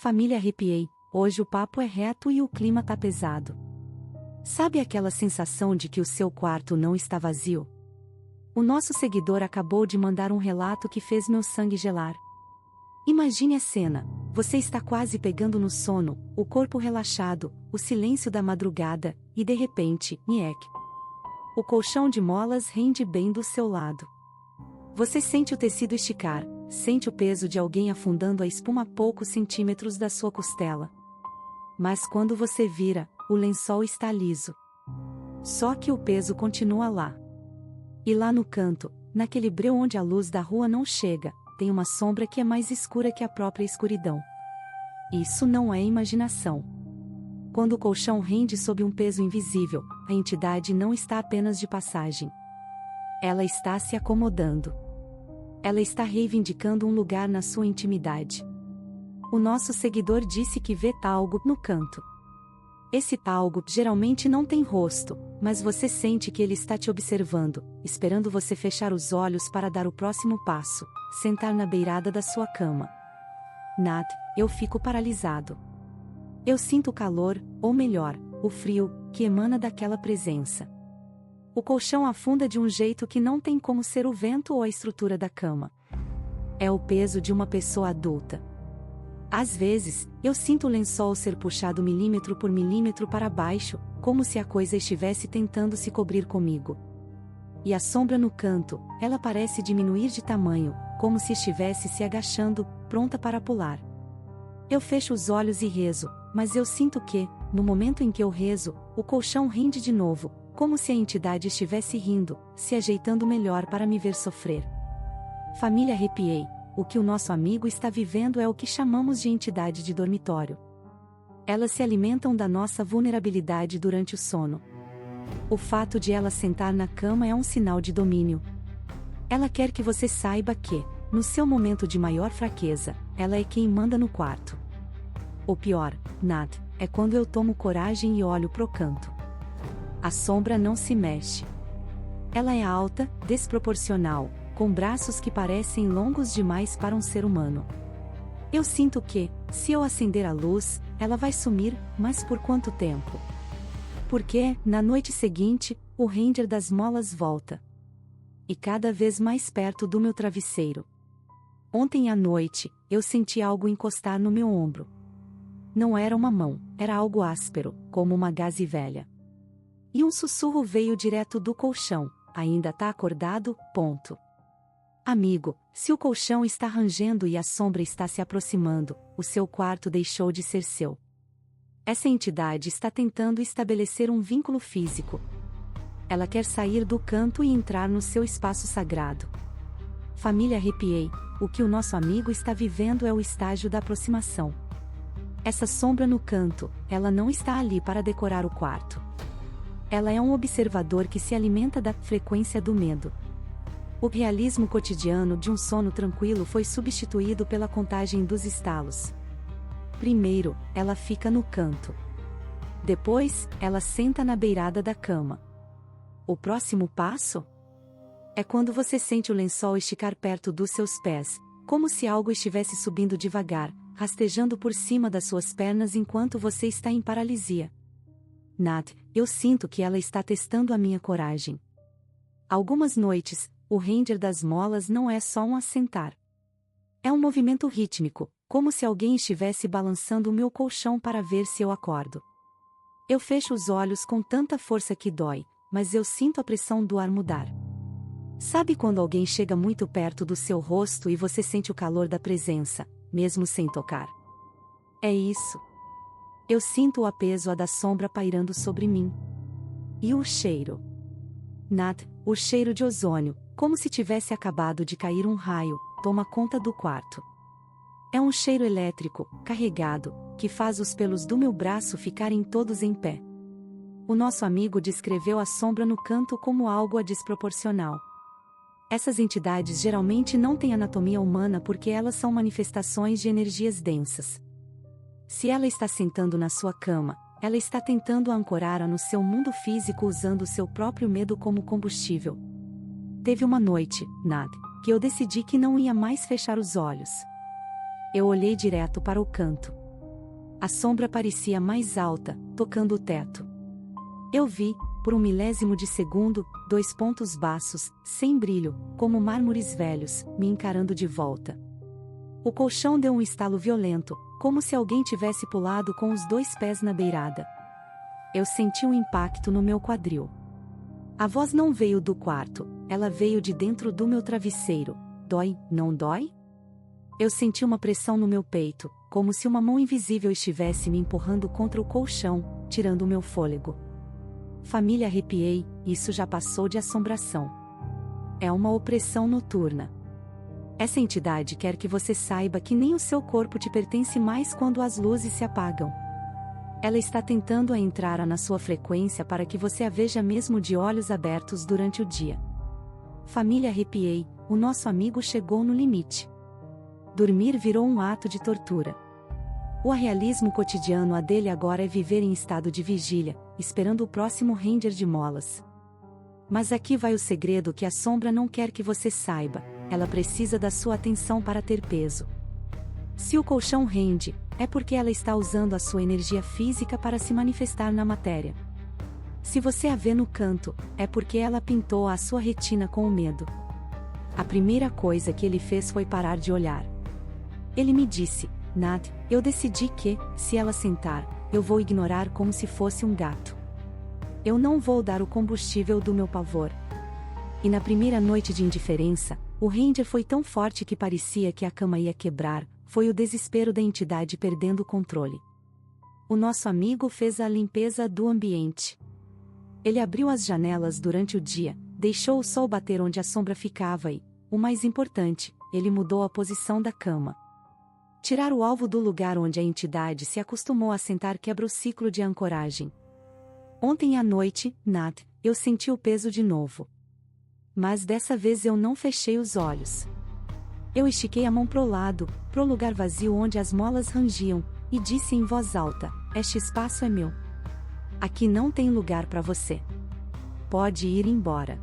Família arrepiei, hoje o papo é reto e o clima tá pesado. Sabe aquela sensação de que o seu quarto não está vazio? O nosso seguidor acabou de mandar um relato que fez meu sangue gelar. Imagine a cena, você está quase pegando no sono, o corpo relaxado, o silêncio da madrugada, e de repente, nhec. O colchão de molas rende bem do seu lado. Você sente o tecido esticar, sente o peso de alguém afundando a espuma a poucos centímetros da sua costela. Mas quando você vira, o lençol está liso. Só que o peso continua lá. E lá no canto, naquele breu onde a luz da rua não chega, tem uma sombra que é mais escura que a própria escuridão. Isso não é imaginação. Quando o colchão rende sob um peso invisível, a entidade não está apenas de passagem. Ela está se acomodando. Ela está reivindicando um lugar na sua intimidade. O nosso seguidor disse que vê algo no canto. Esse algo geralmente não tem rosto, mas você sente que ele está te observando, esperando você fechar os olhos para dar o próximo passo, sentar na beirada da sua cama. Nad, eu fico paralisado. Eu sinto o calor, ou melhor, o frio, que emana daquela presença. O colchão afunda de um jeito que não tem como ser o vento ou a estrutura da cama. É o peso de uma pessoa adulta. Às vezes, eu sinto o lençol ser puxado milímetro por milímetro para baixo, como se a coisa estivesse tentando se cobrir comigo. E a sombra no canto, ela parece diminuir de tamanho, como se estivesse se agachando, pronta para pular. Eu fecho os olhos e rezo, mas eu sinto que, no momento em que eu rezo, o colchão rende de novo, como se a entidade estivesse rindo, se ajeitando melhor para me ver sofrer. Família arrepiei. O que o nosso amigo está vivendo é o que chamamos de entidade de dormitório. Elas se alimentam da nossa vulnerabilidade durante o sono. O fato de ela sentar na cama é um sinal de domínio. Ela quer que você saiba que, no seu momento de maior fraqueza, ela é quem manda no quarto. O pior, Nad, é quando eu tomo coragem e olho pro canto. A sombra não se mexe. Ela é alta, desproporcional, com braços que parecem longos demais para um ser humano. Eu sinto que, se eu acender a luz, ela vai sumir, mas por quanto tempo? Porque, na noite seguinte, o render das molas volta. E cada vez mais perto do meu travesseiro. Ontem à noite, eu senti algo encostar no meu ombro. Não era uma mão, era algo áspero, como uma gaze velha. E um sussurro veio direto do colchão: ainda tá acordado? Ponto. Amigo, se o colchão está rangendo e a sombra está se aproximando, o seu quarto deixou de ser seu. Essa entidade está tentando estabelecer um vínculo físico. Ela quer sair do canto e entrar no seu espaço sagrado. Família arrepiei, o que o nosso amigo está vivendo é o estágio da aproximação. Essa sombra no canto, ela não está ali para decorar o quarto. Ela é um observador que se alimenta da frequência do medo. O realismo cotidiano de um sono tranquilo foi substituído pela contagem dos estalos. Primeiro, ela fica no canto. Depois, ela senta na beirada da cama. O próximo passo? É quando você sente o lençol esticar perto dos seus pés, como se algo estivesse subindo devagar, rastejando por cima das suas pernas enquanto você está em paralisia. Nad, eu sinto que ela está testando a minha coragem. Algumas noites, o render das molas não é só um assentar. É um movimento rítmico, como se alguém estivesse balançando o meu colchão para ver se eu acordo. Eu fecho os olhos com tanta força que dói, mas eu sinto a pressão do ar mudar. Sabe quando alguém chega muito perto do seu rosto e você sente o calor da presença, mesmo sem tocar? É isso. Eu sinto o apeso da sombra pairando sobre mim. E o cheiro? Nad, o cheiro de ozônio, como se tivesse acabado de cair um raio, toma conta do quarto. É um cheiro elétrico, carregado, que faz os pelos do meu braço ficarem todos em pé. O nosso amigo descreveu a sombra no canto como algo desproporcional. Essas entidades geralmente não têm anatomia humana porque elas são manifestações de energias densas. Se ela está sentando na sua cama, ela está tentando ancorar-a no seu mundo físico usando o seu próprio medo como combustível. Teve uma noite, Nad, que eu decidi que não ia mais fechar os olhos. Eu olhei direto para o canto. A sombra parecia mais alta, tocando o teto. Eu vi, por um milésimo de segundo, 2 pontos baços, sem brilho, como mármores velhos, me encarando de volta. O colchão deu um estalo violento, como se alguém tivesse pulado com os 2 pés na beirada. Eu senti um impacto no meu quadril. A voz não veio do quarto, ela veio de dentro do meu travesseiro. Dói, não dói? Eu senti uma pressão no meu peito, como se uma mão invisível estivesse me empurrando contra o colchão, tirando o meu fôlego. Família, arrepiei, isso já passou de assombração. É uma opressão noturna. Essa entidade quer que você saiba que nem o seu corpo te pertence mais quando as luzes se apagam. Ela está tentando entrar na sua frequência para que você a veja mesmo de olhos abertos durante o dia. Família, arrepiei, o nosso amigo chegou no limite. Dormir virou um ato de tortura. O realismo cotidiano a dele agora é viver em estado de vigília, esperando o próximo render de molas. Mas aqui vai o segredo que a sombra não quer que você saiba, ela precisa da sua atenção para ter peso. Se o colchão rende, é porque ela está usando a sua energia física para se manifestar na matéria. Se você a vê no canto, é porque ela pintou a sua retina com o medo. A primeira coisa que ele fez foi parar de olhar. Ele me disse, Nat, eu decidi que, se ela sentar, eu vou ignorar como se fosse um gato. Eu não vou dar o combustível do meu pavor. E na primeira noite de indiferença, o render foi tão forte que parecia que a cama ia quebrar, foi o desespero da entidade perdendo o controle. O nosso amigo fez a limpeza do ambiente. Ele abriu as janelas durante o dia, deixou o sol bater onde a sombra ficava e, o mais importante, ele mudou a posição da cama. Tirar o alvo do lugar onde a entidade se acostumou a sentar quebra o ciclo de ancoragem. Ontem à noite, Nat, eu senti o peso de novo. Mas dessa vez eu não fechei os olhos. Eu estiquei a mão pro lado, pro lugar vazio onde as molas rangiam, e disse em voz alta, este espaço é meu. Aqui não tem lugar para você. Pode ir embora.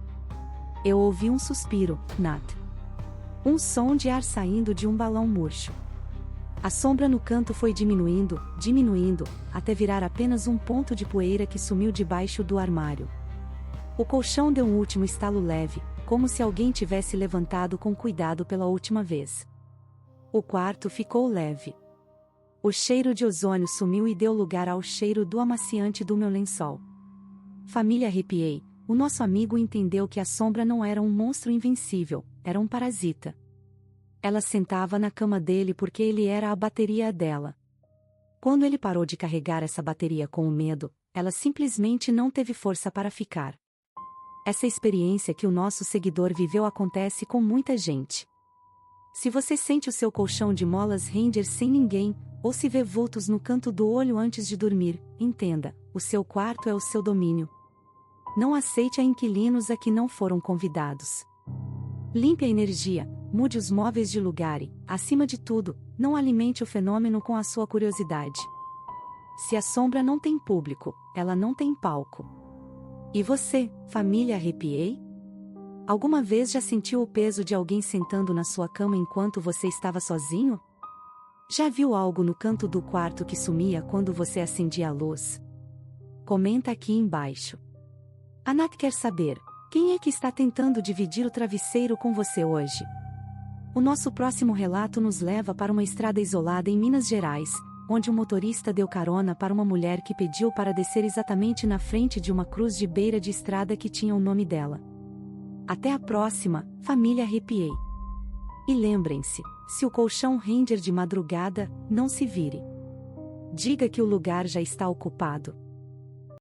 Eu ouvi um suspiro, Nat. Um som de ar saindo de um balão murcho. A sombra no canto foi diminuindo, até virar apenas um ponto de poeira que sumiu debaixo do armário. O colchão deu um último estalo leve, como se alguém tivesse levantado com cuidado pela última vez. O quarto ficou leve. O cheiro de ozônio sumiu e deu lugar ao cheiro do amaciante do meu lençol. Família, arrepiei, o nosso amigo entendeu que a sombra não era um monstro invencível, era um parasita. Ela sentava na cama dele porque ele era a bateria dela. Quando ele parou de carregar essa bateria com o medo, ela simplesmente não teve força para ficar. Essa experiência que o nosso seguidor viveu acontece com muita gente. Se você sente o seu colchão de molas render sem ninguém, ou se vê vultos no canto do olho antes de dormir, entenda, o seu quarto é o seu domínio. Não aceite a inquilinos a que não foram convidados. Limpe a energia, mude os móveis de lugar e, acima de tudo, não alimente o fenômeno com a sua curiosidade. Se a sombra não tem público, ela não tem palco. E você, família, arrepiei? Alguma vez já sentiu o peso de alguém sentando na sua cama enquanto você estava sozinho? Já viu algo no canto do quarto que sumia quando você acendia a luz? Comenta aqui embaixo. A Nat quer saber, quem é que está tentando dividir o travesseiro com você hoje? O nosso próximo relato nos leva para uma estrada isolada em Minas Gerais, onde um motorista deu carona para uma mulher que pediu para descer exatamente na frente de uma cruz de beira de estrada que tinha o nome dela. Até a próxima, família, arrepiei. E lembrem-se, se o colchão render de madrugada, não se vire. Diga que o lugar já está ocupado.